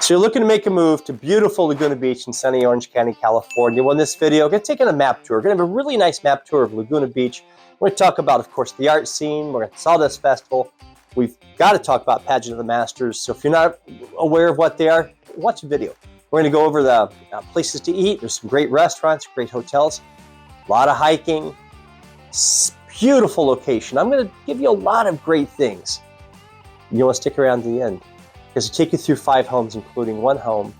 So you're looking to make a move to beautiful Laguna Beach in sunny Orange County, California. Well, in this video, we're going to take a map tour. We're going to have a really nice map tour of Laguna Beach. We're going to talk about, of course, the art scene. We're going to Sawdust Festival. We've got to talk about Pageant of the Masters. So if you're not aware of what they are, watch the video. We're going to go over the places to eat. There's some great restaurants, great hotels, a lot of hiking, beautiful location. I'm going to give you a lot of great things. You want to stick around to the end, because I take you through 5 homes, including one home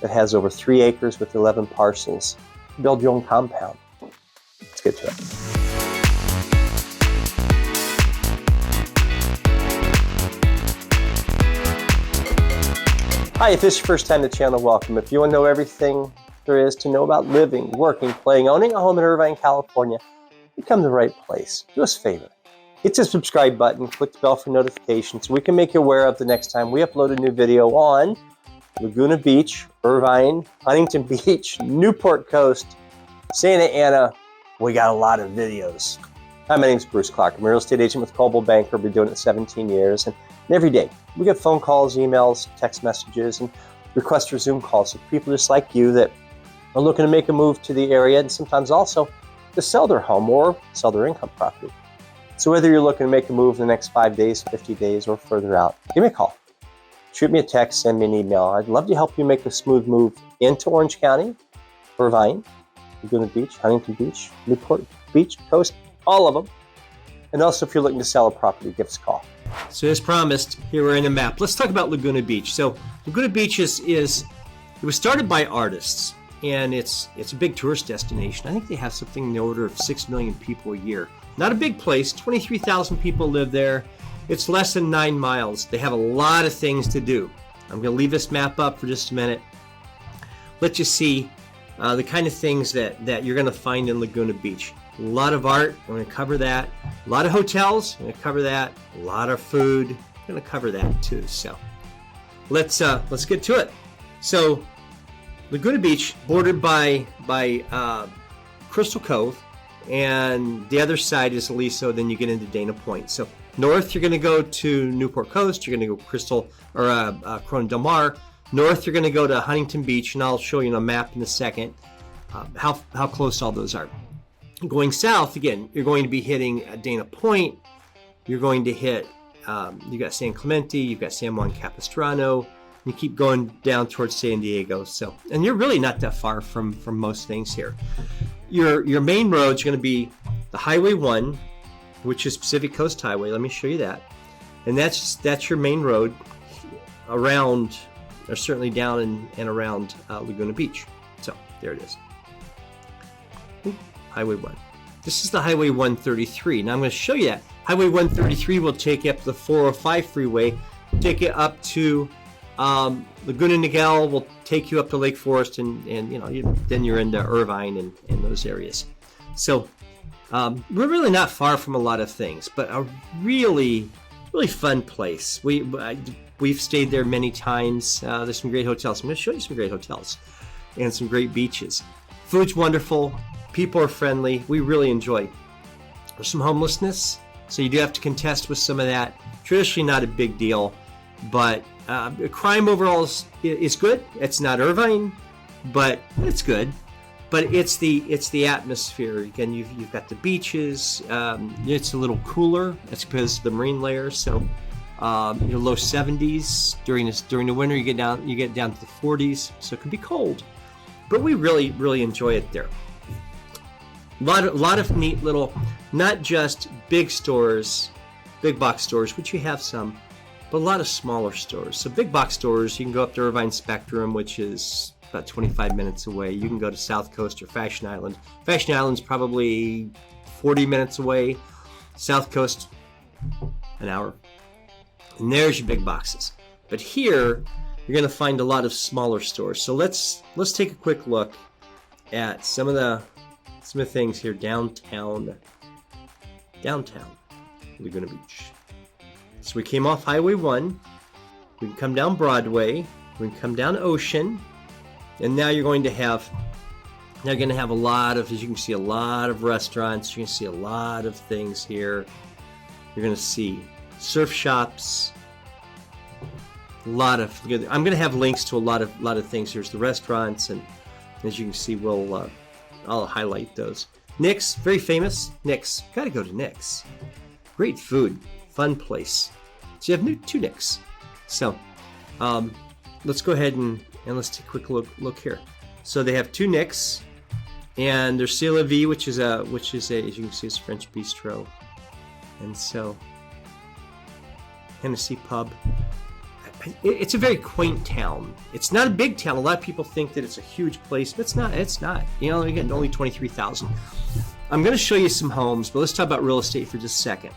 that has over 3 acres with 11 parcels. Build your own compound. Let's get to it. Hi, if this is your first time to the channel, welcome. If you want to know everything there is to know about living, working, playing, owning a home in Irvine, California, you come to the right place. Do us a favor. Hit the subscribe button, click the bell for notifications so we can make you aware of the next time we upload a new video on Laguna Beach, Irvine, Huntington Beach, Newport Coast, Santa Ana. We got a lot of videos. Hi, my name is Bruce Clark. I'm a real estate agent with Coldwell Banker. I've been doing it 17 years. And every day we get phone calls, emails, text messages, and requests for Zoom calls of people just like you that are looking to make a move to the area and sometimes also to sell their home or sell their income property. So whether you're looking to make a move in the next 5 days, 50 days, or further out, give me a call. Shoot me a text, send me an email. I'd love to help you make a smooth move into Orange County, Irvine, Laguna Beach, Huntington Beach, Newport Beach, Coast, all of them. And also if you're looking to sell a property, give us a call. So as promised, here we're in a map. Let's talk about Laguna Beach. So Laguna Beach it was started by artists, and it's a big tourist destination. I think they have something in the order of 6 million people a year. Not a big place, 23,000 people live there. It's less than 9 miles. They have a lot of things to do. I'm going to leave this map up for just a minute. Let you see the kind of things that you're going to find in Laguna Beach. A lot of art, I'm going to cover that. A lot of hotels, I'm going to cover that. A lot of food, I'm going to cover that too. So let's get to it. So Laguna Beach, bordered by Crystal Cove, and the other side is Aliso, then you get into Dana Point. So north, you're going to go to Newport Coast, you're going to go Corona Del Mar. North, you're going to go to Huntington Beach, and I'll show you on a map in a second how close all those are. Going south, again, you're going to be hitting Dana Point. You're going to hit, you got San Clemente, you've got San Juan Capistrano. You keep going down towards San Diego. So, and you're really not that far from most things here. Your main road's going to be the Highway 1, which is Pacific Coast Highway. Let me show you that. And that's your main road around, or certainly down and around Laguna Beach. So there it is. Highway 1. This is the Highway 133. Now I'm going to show you that. Highway 133 will take you up to the 405 freeway, take you up to Laguna Niguel, will take you up to Lake Forest, and then you're into Irvine and those areas. So we're really not far from a lot of things, but a really, really fun place. We've stayed there many times. There's some great hotels. I'm going to show you some great hotels and some great beaches. Food's wonderful. People are friendly. We really enjoy. There's some homelessness, so you do have to contest with some of that. Traditionally not a big deal, but crime overall is good. It's not Irvine, but it's good. But it's the atmosphere. Again, you've got the beaches. It's a little cooler. That's because of the marine layer. So low 70s during the winter. You get down to the 40s. So it can be cold, but we really, really enjoy it there. A lot of neat little, not just big stores, big box stores, which you have some, but a lot of smaller stores. So big box stores, you can go up to Irvine Spectrum, which is about 25 minutes away. You can go to South Coast or Fashion Island. Fashion Island's probably 40 minutes away. South Coast, an hour. And there's your big boxes. But here, you're going to find a lot of smaller stores. So let's take a quick look at some of the things here downtown Laguna Beach. So we came off Highway 1, we can come down Broadway, we can come down Ocean, and now you're going to have a lot of, as you can see, a lot of restaurants. You're going to see a lot of things here. You're going to see surf shops, I'm going to have links to a lot of things. Here's the restaurants, and as you can see, I'll highlight those. Nick's, very famous. Nick's, got to go to Nick's. Great food, fun place. So you have two Nick's. So let's go ahead and let's take a quick look here. So they have two Nick's, and there's C'est La Vie, which is a as you can see, it's a French bistro, and so Hennessy Pub. It's a very quaint town. It's not a big town. A lot of people think that it's a huge place, but it's not. It's not. You know, again, only 23,000. I'm going to show you some homes, but let's talk about real estate for just a second.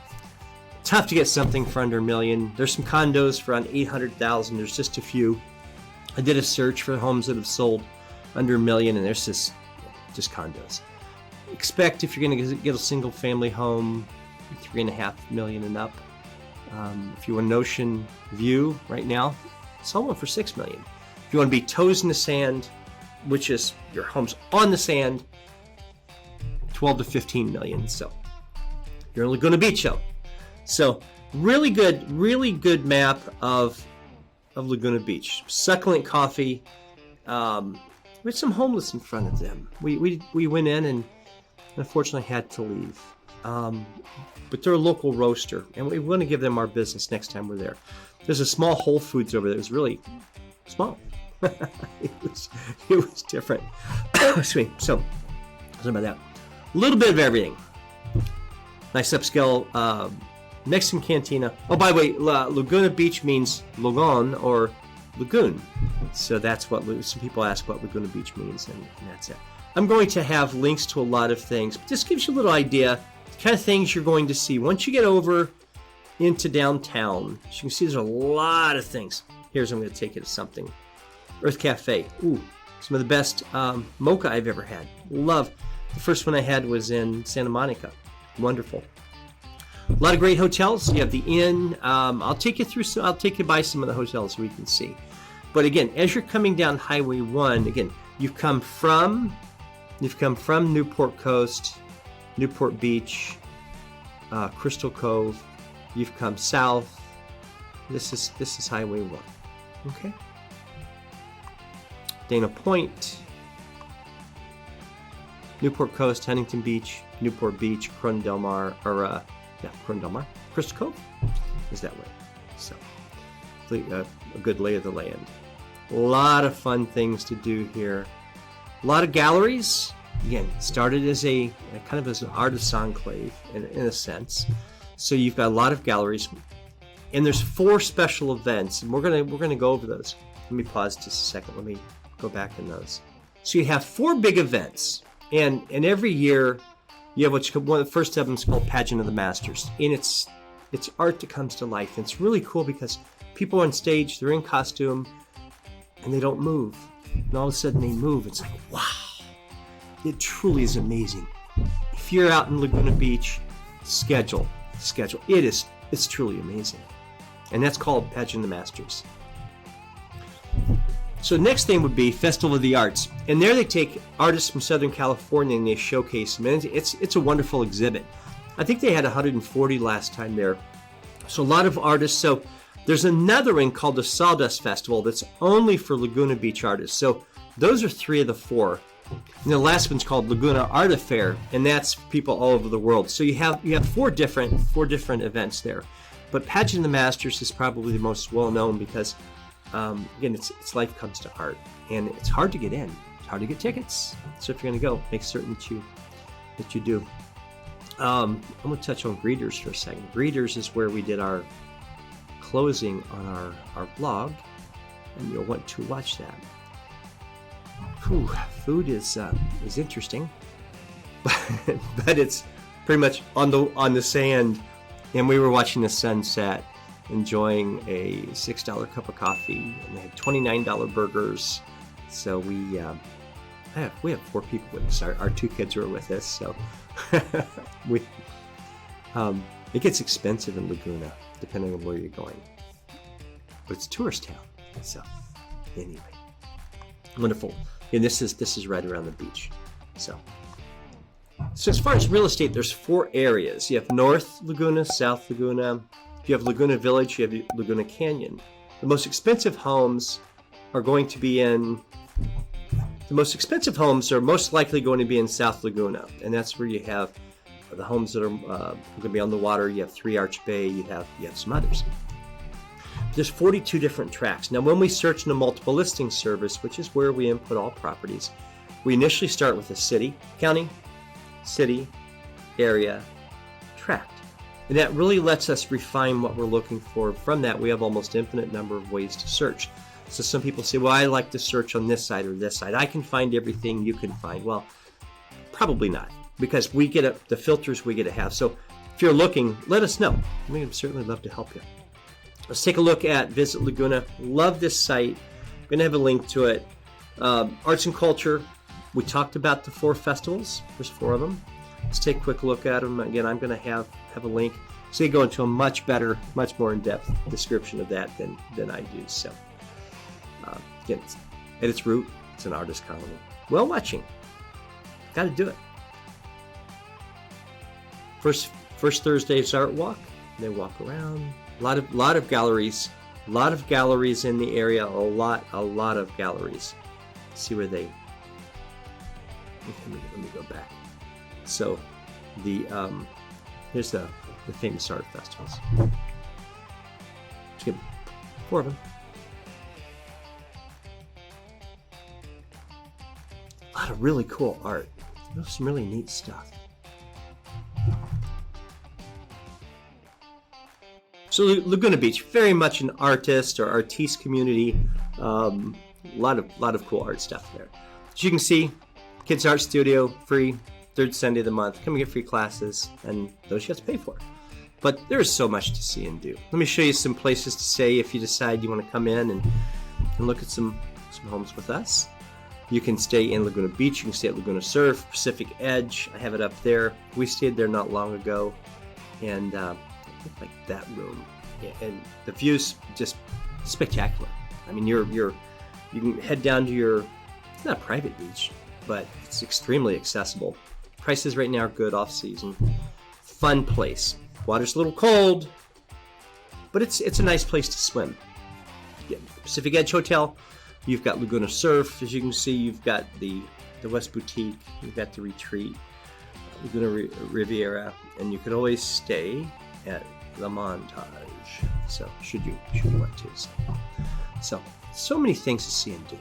Tough to get something for under $1 million. There's some condos for around $800,000. There's just a few. I did a search for homes that have sold under $1 million, and there's just condos. Expect if you're going to get a single family home, $3.5 million and up. If you want an ocean view right now, sell one for $6 million. If you want to be toes in the sand, which is your home's on the sand, $12 to $15 million. So you're in Laguna Beach, though. So really good map of Laguna Beach. Succulent coffee. We had some homeless in front of them. We went in and unfortunately had to leave. But they're a local roaster, and we want to give them our business next time we're there. There's a small Whole Foods over there. It was really small. it was different. Excuse me. So, sorry about that. A little bit of everything. Nice upscale Mexican cantina. Oh, by the way, Laguna Beach means lagoon or lagoon. So that's what some people ask what Laguna Beach means, and that's it. I'm going to have links to a lot of things, but this gives you a little idea the kind of things you're going to see once you get over into downtown. As you can see, there's a lot of things. Here's I'm going to take you to something. Earth Cafe. Ooh, some of the best mocha I've ever had. Love. The first one I had was in Santa Monica. Wonderful. A lot of great hotels. You have the Inn. I'll take you by some of the hotels so we can see. But again, as you're coming down Highway 1, again, you've come from Newport Coast, Newport Beach, Crystal Cove. You've come south. This is Highway 1. Okay. Dana Point, Newport Coast, Huntington Beach, Newport Beach, Corona Del Mar, Corona Del Mar, Crystal Cove is that way. So, a good lay of the land. A lot of fun things to do here. A lot of galleries. Again, started as a kind of as an artist enclave in a sense. So you've got a lot of galleries, and there's 4 special events, and we're gonna go over those. Let me pause just a second. Let me go back in those. So you have 4 big events, and every year you have one of the first of them is called Pageant of the Masters, and it's art that comes to life. And it's really cool because people on stage, they're in costume, and they don't move, and all of a sudden they move. It's like, wow. It truly is amazing. If you're out in Laguna Beach, schedule. It's truly amazing. And that's called Pageant of the Masters. So the next thing would be Festival of the Arts. And there they take artists from Southern California and they showcase them. And it's a wonderful exhibit. I think they had 140 last time there. So a lot of artists. So there's another one called the Sawdust Festival that's only for Laguna Beach artists. So those are 3 of the 4. And the last one's called Laguna Art Affair, and that's people all over the world. So you have 4 different events there. But Pageant of the Masters is probably the most well known because again, it's life comes to art, and it's hard to get in. It's hard to get tickets. So if you're going to go, make certain that you do. I'm going to touch on Greeters for a second. Greeters is where we did our closing on our blog, and you'll want to watch that. Whew, food is interesting, but it's pretty much on the sand, and we were watching the sunset, enjoying a $6 cup of coffee, and they had $29 burgers. So we have 4 people with us. Our 2 kids were with us, so it gets expensive in Laguna depending on where you're going, but it's a tourist town. So anyway, wonderful. And this is right around the beach. So as far as real estate, there's 4 areas. You have North Laguna, South Laguna. If you have Laguna Village, you have Laguna Canyon. The most expensive homes are going to be in, the most expensive homes are most likely going to be in South Laguna. And that's where you have the homes that are going to be on the water. You have Three Arch Bay, you have some others. There's 42 different tracks. Now, when we search in a multiple listing service, which is where we input all properties, we initially start with a city, county, city, area, tract. And that really lets us refine what we're looking for. From that, we have almost infinite number of ways to search. So some people say, well, I like to search on this side or this side. I can find everything you can find. Well, probably not, because we get the filters we get to have. So if you're looking, let us know. We'd certainly love to help you. Let's take a look at Visit Laguna. Love this site. I'm going to have a link to it. Arts and culture. We talked about the 4 festivals. There's 4 of them. Let's take a quick look at them. Again, I'm going to have a link. So you go into a much better, much more in-depth description of that than I do. So again, at its root, it's an artist colony. Well, watching. Got to do it. First Thursday is Art Walk. They walk around. A lot of galleries. A lot of galleries in the area. A lot of galleries. Let's see where they. Let me go back. So, here's the famous art festivals. Let's get 4 of them. A lot of really cool art. There's some really neat stuff. So Laguna Beach, very much an artist or artiste community. A lot of cool art stuff there. As you can see, Kids Art Studio, free, 3rd Sunday of the month. Come and get free classes, and those you have to pay for. But there is so much to see and do. Let me show you some places to stay if you decide you want to come in and look at some homes with us. You can stay in Laguna Beach. You can stay at Laguna Surf, Pacific Edge. I have it up there. We stayed there not long ago, and I like that room. Yeah, and the view's just spectacular. I mean, you can head down to it's not a private beach, but it's extremely accessible. Prices right now are good off season. Fun place. Water's a little cold, but it's a nice place to swim. Yeah, Pacific Edge Hotel. You've got Laguna Surf, as you can see. You've got the West Boutique. You've got the Retreat, Laguna Riviera, and you could always stay at the Montage. So should you want to? So many things to see and do.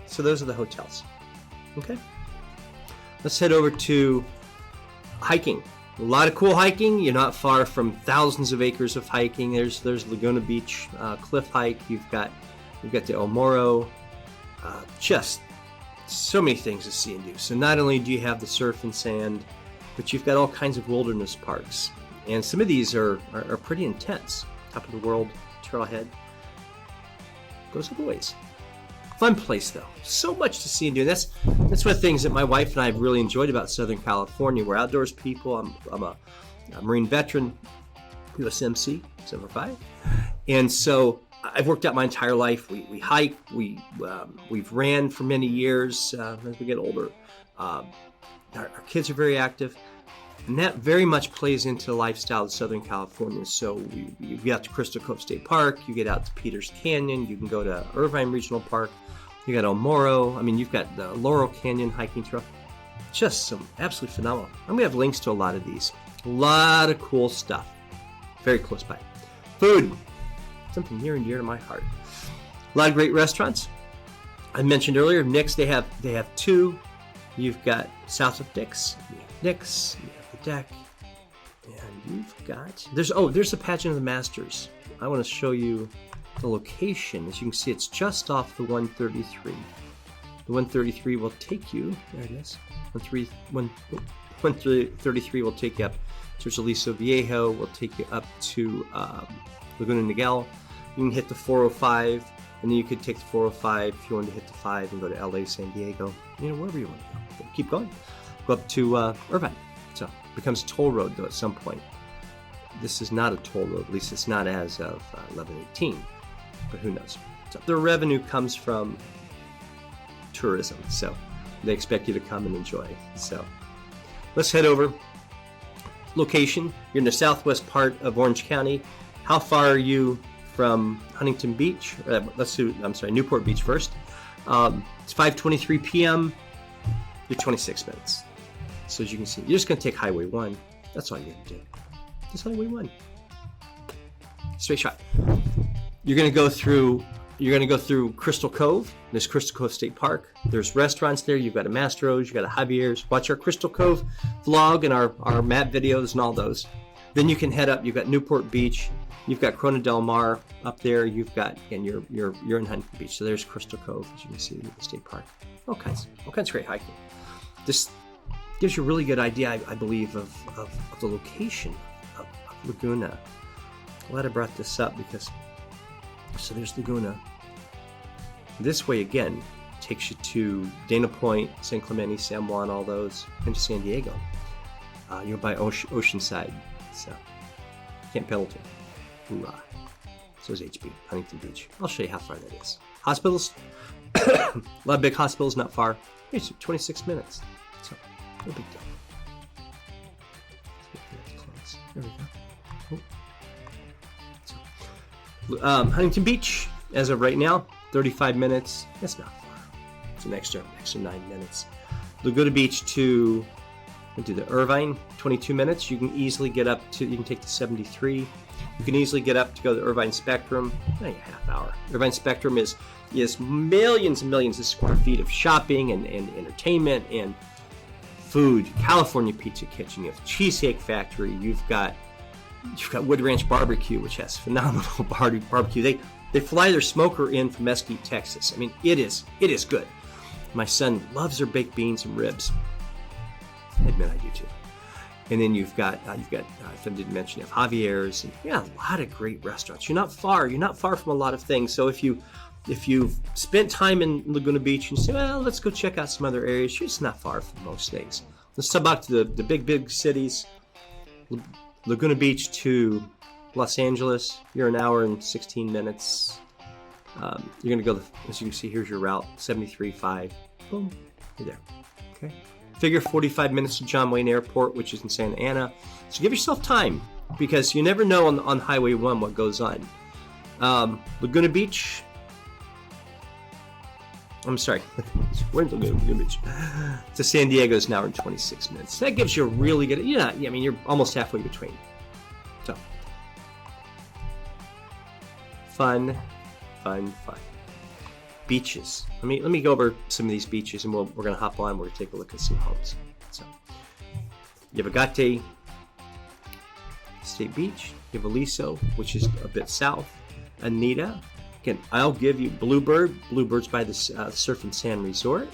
So those are the hotels. Okay. Let's head over to hiking. A lot of cool hiking. You're not far from thousands of acres of hiking. There's Laguna Beach cliff hike. You've got the El Morro. Just so many things to see and do. So not only do you have the surf and sand, but you've got all kinds of wilderness parks. And some of these are pretty intense. Top of the World Trailhead goes a ways. Fun place though. So much to see and do. And that's one of the things that my wife and I have really enjoyed about Southern California. We're outdoors people. I'm a Marine veteran, USMC 745, and so I've worked out my entire life. We hike. We've ran for many years. As we get older, our kids are very active. And that very much plays into the lifestyle of Southern California. So you get out to Crystal Cove State Park, you get out to Peters Canyon, you can go to Irvine Regional Park, you got El Morro, I mean, you've got the Laurel Canyon hiking trail. Just some absolutely phenomenal. I'm going to have links to a lot of these. A lot of cool stuff. Very close by. Food, something near and dear to my heart. A lot of great restaurants. I mentioned earlier, Nick's, they have 2. You've got south of Nick's, you have Nick's, you have the Deck, and you've got, there's the Pageant of the Masters. I want to show you the location. As you can see, it's just off the 133. The 133 will take you, there it is, 133 will take you up to Aliso Viejo, will take you up to Laguna Niguel. You can hit the 405, and then you could take the 405 if you wanted to hit the 5 and go to LA, San Diego, wherever you want to go. Keep going. Go up to Irvine. So it becomes a toll road, though, at some point. This is not a toll road, at least it's not as of 11/18, but who knows. So the revenue comes from tourism, so they expect you to come and enjoy. So let's head over. Location, you're in the southwest part of Orange County. How far are you from Huntington Beach. Newport Beach first. It's 5:23 p.m. You're 26 minutes. So as you can see, you're just going to take Highway 1. That's all you got to do. Just Highway 1. Straight shot. You're going to go through Crystal Cove. There's Crystal Cove State Park. There's restaurants there. You've got a Mastro's, you've got a Javier's. Watch our Crystal Cove vlog and our map videos and all those. Then you can head up. You've got Newport Beach. You've got Corona Del Mar up there. You've got, and you're in Huntington Beach. So there's Crystal Cove, as you can see, the state park. All kinds of great hiking. This gives you a really good idea, I believe, of the location of Laguna. Glad I brought this up because, so there's Laguna. This way again takes you to Dana Point, San Clemente, San Juan, all those, and to San Diego. You're by Oceanside, so Camp Pendleton. Hoorah. So is HB, Huntington Beach. I'll show you how far that is. Hospitals, a lot of big hospitals not far. It's 26 minutes, so no big deal. Let's get that close. There we go. So, Huntington Beach, as of right now, 35 minutes. That's not far. It's an extra 9 minutes. Laguna Beach to the Irvine, 22 minutes. You can easily get up to, you can take the 73. You can easily get up to go to the Irvine Spectrum, a half hour. Irvine Spectrum is millions and millions of square feet of shopping and entertainment and food. California Pizza Kitchen, you have Cheesecake Factory, you've got Wood Ranch Barbecue, which has phenomenal barbecue. They fly their smoker in from Mesquite, Texas. I mean, it is good. My son loves their baked beans and ribs. I admit I do too. And then you've got if I didn't mention, you have Javier's, and a lot of great restaurants. You're not far from a lot of things. So if you've spent time in Laguna Beach and you say, well, let's go check out some other areas, you're just not far from most things. Let's talk about the big cities. Laguna Beach to Los Angeles, you're an hour and 16 minutes. You're going to go, as you can see, here's your route, 73.5. Boom, you're there. Okay. Figure 45 minutes to John Wayne Airport, which is in Santa Ana. So give yourself time, because you never know on Highway 1 what goes on. Laguna Beach. I'm sorry. We're in Laguna Beach. To San Diego is an hour and 26 minutes. That gives you a really good, you're almost halfway between. So, fun. Beaches. Let me go over some of these beaches, and we're going to hop on. We're going to take a look at some homes. So, you have Agate State Beach. You have Aliso, which is a bit south. Anita. Again, I'll give you Bluebird. Bluebird's by the Surf and Sand Resort.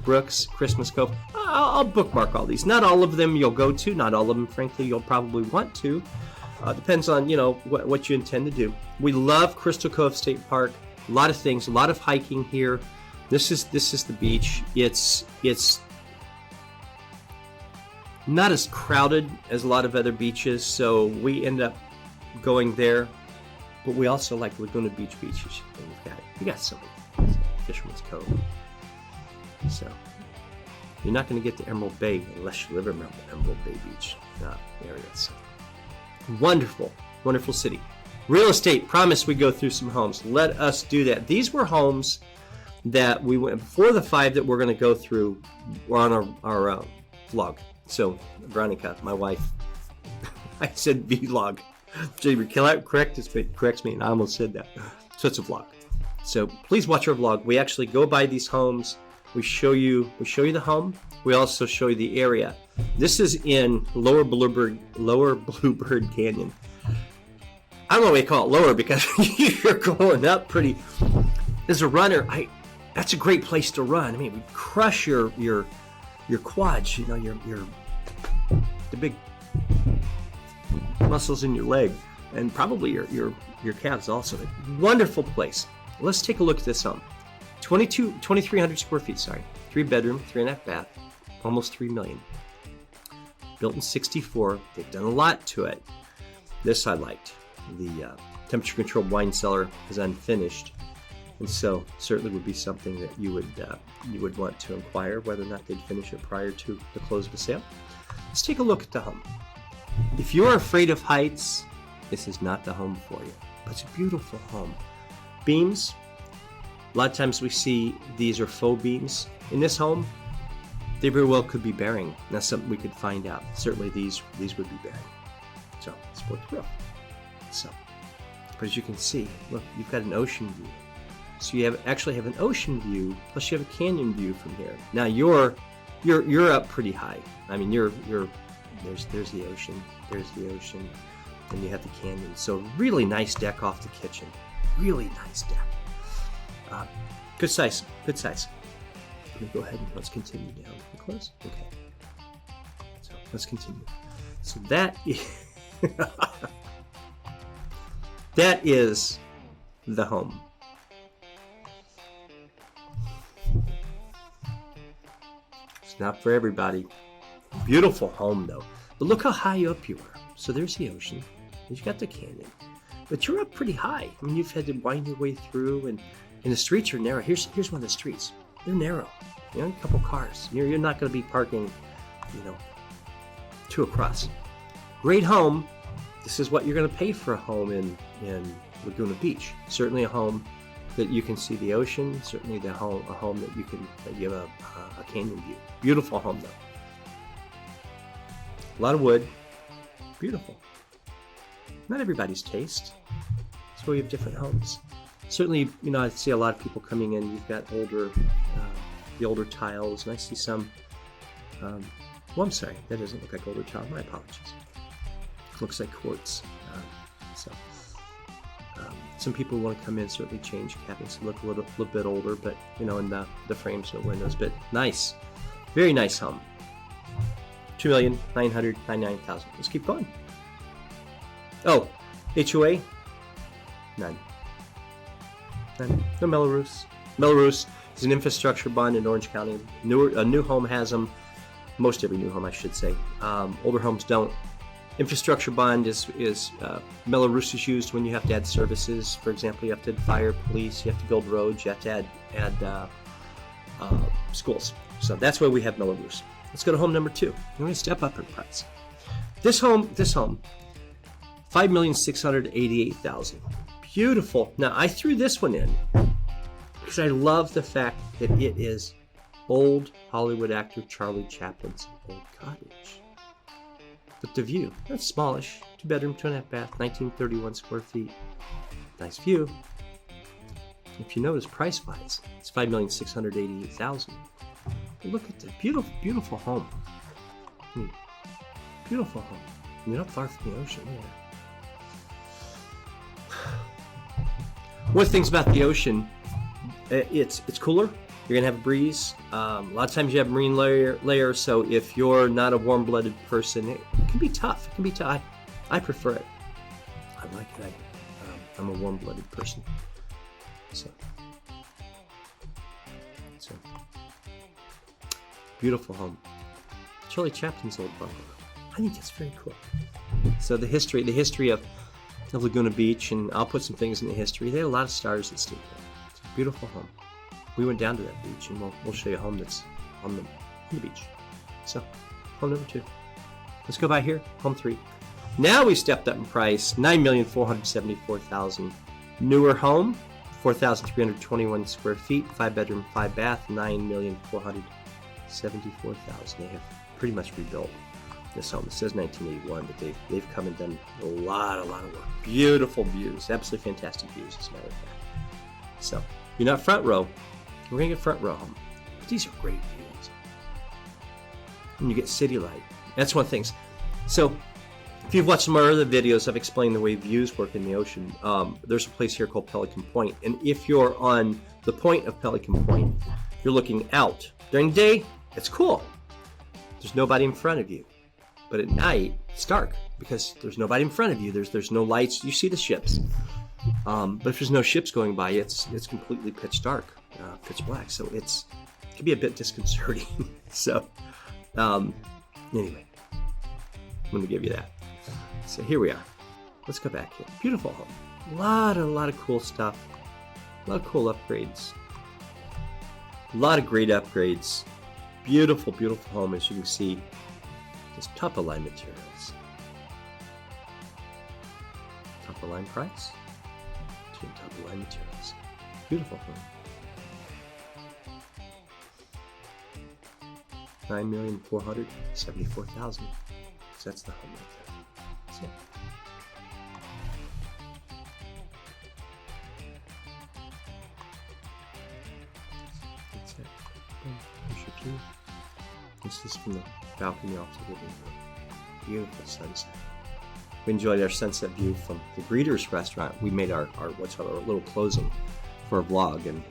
Brooks, Christmas Cove. I'll bookmark all these. Not all of them you'll go to. Not all of them, frankly, you'll probably want to. Depends on what you intend to do. We love Crystal Cove State Park. A lot of things, a lot of hiking here. This is the beach. It's not as crowded as a lot of other beaches, so we end up going there. But we also like Laguna Beach beaches. You got so many. Fisherman's Cove. So you're not going to get to Emerald Bay unless you live around the Emerald Bay Beach area. So wonderful city. Real estate, promise we go through some homes. Let us do that. These were homes that we went, before the 5 that we're going to go through, were on our vlog. So Veronica, my wife, I said vlog. She corrects me, and I almost said that. So it's a vlog. So please watch our vlog. We actually go by these homes. We show you the home. We also show you the area. This is in Lower Bluebird Canyon. I don't know why you call it lower, because you're going up pretty. As a runner, that's a great place to run. I mean, we crush your quads. The big muscles in your leg, and probably your calves also. A wonderful place. Let's take a look at this home. 2,300 square feet. 3 bedroom, 3.5 bath, almost $3 million. Built in '64. They've done a lot to it. This I liked. The temperature controlled wine cellar is unfinished, and so certainly would be something that you would want to inquire whether or not they'd finish it prior to the close of the sale. Let's take a look at the home. If you're afraid of heights, this is not the home for you. but it's a beautiful home. Beams, a lot of times we see these are faux beams. In this home, they very well could be bearing. That's something we could find out. Certainly these would be bearing. So, support the roof. So, but as you can see, look, you've got an ocean view. So you actually have an ocean view, plus you have a canyon view from here. Now you're up pretty high. I mean, there's the ocean, and you have the canyon. So really nice deck off the kitchen. Really nice deck. Good size. Let me go ahead and let's continue down. Close. Okay. So let's continue. So that is the home. It's not for everybody. Beautiful home though. But look how high up you are. So there's the ocean. You've got the canyon. But you're up pretty high. I mean, you've had to wind your way through, and the streets are narrow. Here's one of the streets. They're narrow. You know, a couple cars. You're not going to be parking, two across. Great home. This is what you're going to pay for a home in Laguna Beach. Certainly a home that you can see the ocean. Certainly a home that you have a canyon view. Beautiful home though. A lot of wood. Beautiful. Not everybody's taste. So we have different homes. Certainly, I see a lot of people coming in. You've got the older tiles, and I see some. I'm sorry, that doesn't look like older tile. My apologies. Looks like quartz. Some people want to come in, certainly change cabinets to look a little bit older, but in the frames, no windows. But nice, very nice home. $2,999,000. Let's keep going. Oh, HOA? None. No Melrose. Melrose is an infrastructure bond in Orange County. A new home has them. Most every new home, I should say. Older homes don't. Infrastructure bond is Melrose is used when you have to add services. For example, you have to add fire, police. You have to build roads. You have to add schools. So that's why we have Melrose. Let's go to home number 2. I'm going to step up in price. This home, $5,688,000. Beautiful. Now, I threw this one in because I love the fact that it is old Hollywood actor Charlie Chaplin's old cottage. But the view, that's smallish. 2 bedroom, 2.5 bath, 1931 square feet. Nice view. If you notice price-wise, it's $5,688,000. Look at the beautiful, beautiful home. Beautiful home. You're not far from the ocean. One of the things about the ocean, it's cooler. You're gonna have a breeze. A lot of times you have marine layer. So if you're not a warm-blooded person, it can be tough. I prefer it. I like it. I'm a warm-blooded person. So beautiful home. Charlie Chaplin's old bungalow. I think that's very cool. So the history of Laguna Beach, and I'll put some things in the history. They had a lot of stars that stayed there. It's a beautiful home. We went down to that beach, and we'll show you a home that's on the beach. So, home number 2. Let's go by here. Home 3. Now we stepped up in price. $9,474,000. Newer home, 4,321 square feet, 5 bedroom, 5 bath, $9,474,000. They have pretty much rebuilt this home. It says 1981, but they've come and done a lot of work. Beautiful views, absolutely fantastic views, as a matter of fact. So, you're not front row. We're gonna get front row home. But these are great views. And you get city light. That's one of the things. So, if you've watched some of our other videos, I've explained the way views work in the ocean. There's a place here called Pelican Point, and if you're on the point of Pelican Point, you're looking out. During the day, it's cool. There's nobody in front of you. But at night, it's dark because there's nobody in front of you. There's no lights. You see the ships. But if there's no ships going by, it's completely pitch dark, pitch black. So it can be a bit disconcerting. So anyway, let me give you that. So here we are. Let's go back here. Beautiful home. A lot of cool stuff. A lot of cool upgrades. A lot of great upgrades. Beautiful, beautiful home, as you can see. Just top of line materials. Top of line price. European top-of-line materials. Beautiful home. $9,474,000. So that's the home right there. That's it. That's it. There's your view. This is from the balcony off the living room. Beautiful sunset. We enjoyed our sunset view from the Greeters restaurant. We made our little closing for a vlog, and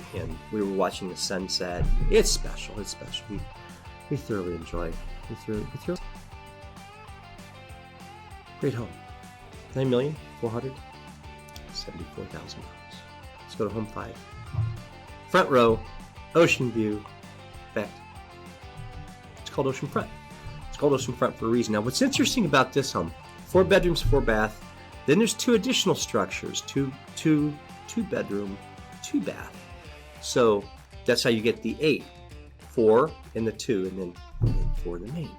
we were watching the sunset. It's special. It's special. We thoroughly enjoyed. Great home. $9,474,000. Let's go to home 5. Front row, ocean view. In fact, it's called oceanfront. It's called oceanfront for a reason. Now, what's interesting about this home? 4 bedrooms, 4 bath. Then there's 2 additional structures. 2 bedroom, 2 bath. So that's how you get the 8. 4 in the 2, and then 4 in the main.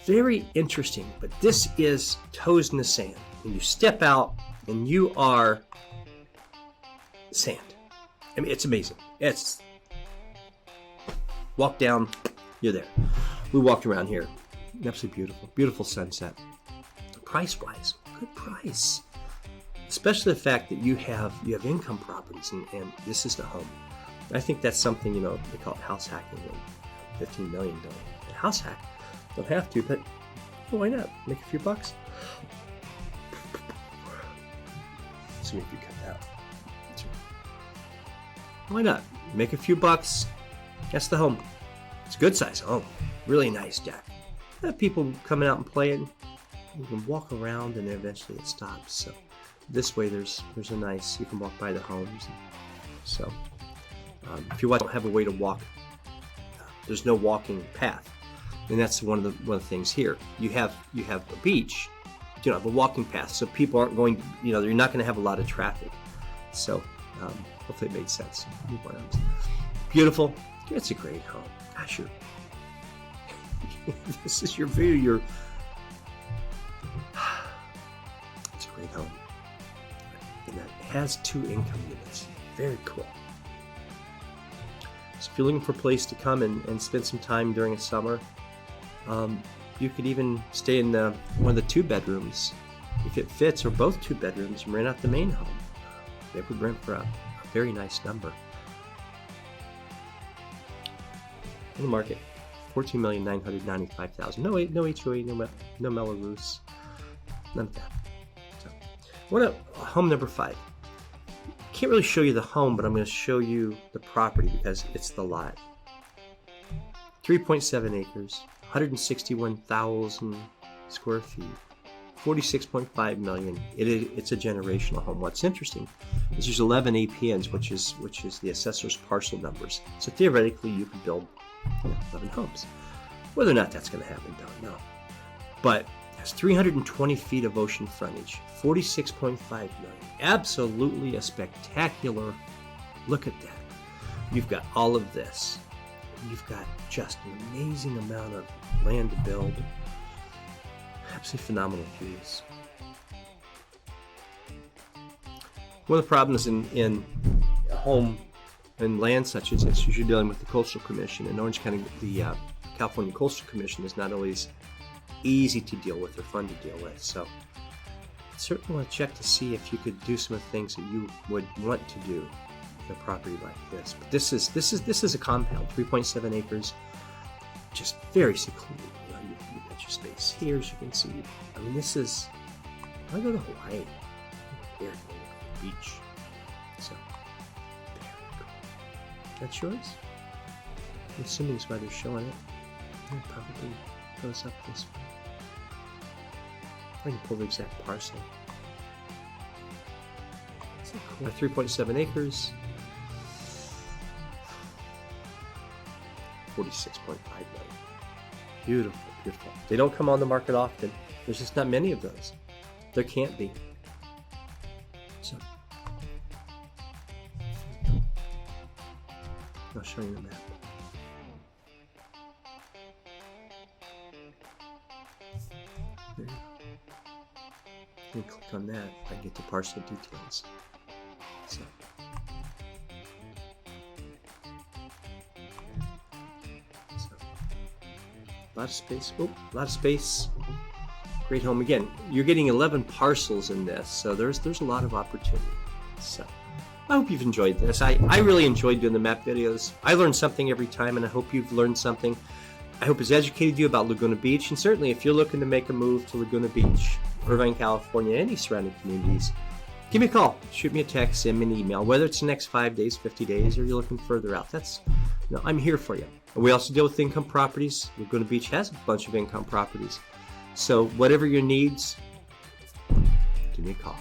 Very interesting, but this is toes in the sand. When you step out and you are sand. I mean, it's amazing. It's walk down, you're there. We walked around here. Absolutely beautiful. Beautiful sunset. Price-wise, good price. Especially the fact that you have income properties, and this is the home. I think that's something, they call it house hacking. $15 million house hack. Don't have to, but why not? Make a few bucks. See if you cut that. Why not? Make a few bucks. That's the home. It's a good size home. Really nice deck. Have people coming out and playing. You can walk around, and then eventually it stops. So this way, there's a nice. You can walk by the homes. So if you don't have a way to walk, there's no walking path, and that's one of the things here. You have a beach, you have a walking path, so people aren't going. You're not going to have a lot of traffic. So hopefully it made sense. Beautiful. It's a great home. Gosh, this is your view. It's a great home, and it has 2 income units. Very cool. So if you're looking for a place to come and spend some time during a summer, you could even stay in one of the 2 bedrooms, if it fits, or both 2 bedrooms, and rent out the main home. They would rent for a very nice number. In the market, $14,995,000. No HOA, no Melrose, none of that. So, home number 5. Can't really show you the home, but I'm going to show you the property because it's the lot. 3.7 acres, 161,000 square feet, $46.5 million. It's a generational home. What's interesting is there's 11 APNs, which is the assessor's parcel numbers. So theoretically, you could build 11 homes. Whether or not that's going to happen, don't know. But it has 320 feet of ocean frontage, $46.5 million. Absolutely a spectacular look at that. You've got all of this. You've got just an amazing amount of land to build. Absolutely phenomenal views. One of the problems in a home and land such as this, you're dealing with the Coastal Commission. In Orange County, the California Coastal Commission is not always easy to deal with or fun to deal with. So certainly want to check to see if you could do some of the things that you would want to do in a property like this. But this is a compound, 3.7 acres, just very secluded. You got your space here, as you can see. I mean, this is. I go to Hawaii. Here, beach. So very cool. That's yours. I'm assuming that's why they're showing it. It probably goes up this way. I can pull the exact parcel. Isn't that cool? 3.7 acres. $46.5 million. Beautiful, beautiful. They don't come on the market often. There's just not many of those. There can't be. So, I'll show you the map. There you go. You can click on that. I get the parcel details. So. A lot of space. Oh, a lot of space. Great home. Again, you're getting 11 parcels in this, so there's a lot of opportunity. So I hope you've enjoyed this. I really enjoyed doing the map videos. I learned something every time, and I hope you've learned something. I hope it's educated you about Laguna Beach, and certainly if you're looking to make a move to Laguna Beach, Irvine, California, any surrounding communities, give me a call, shoot me a text, send me an email, whether it's the next 5 days, 50 days, or you're looking further out. I'm here for you. And we also deal with income properties. Laguna Beach has a bunch of income properties. So whatever your needs, give me a call.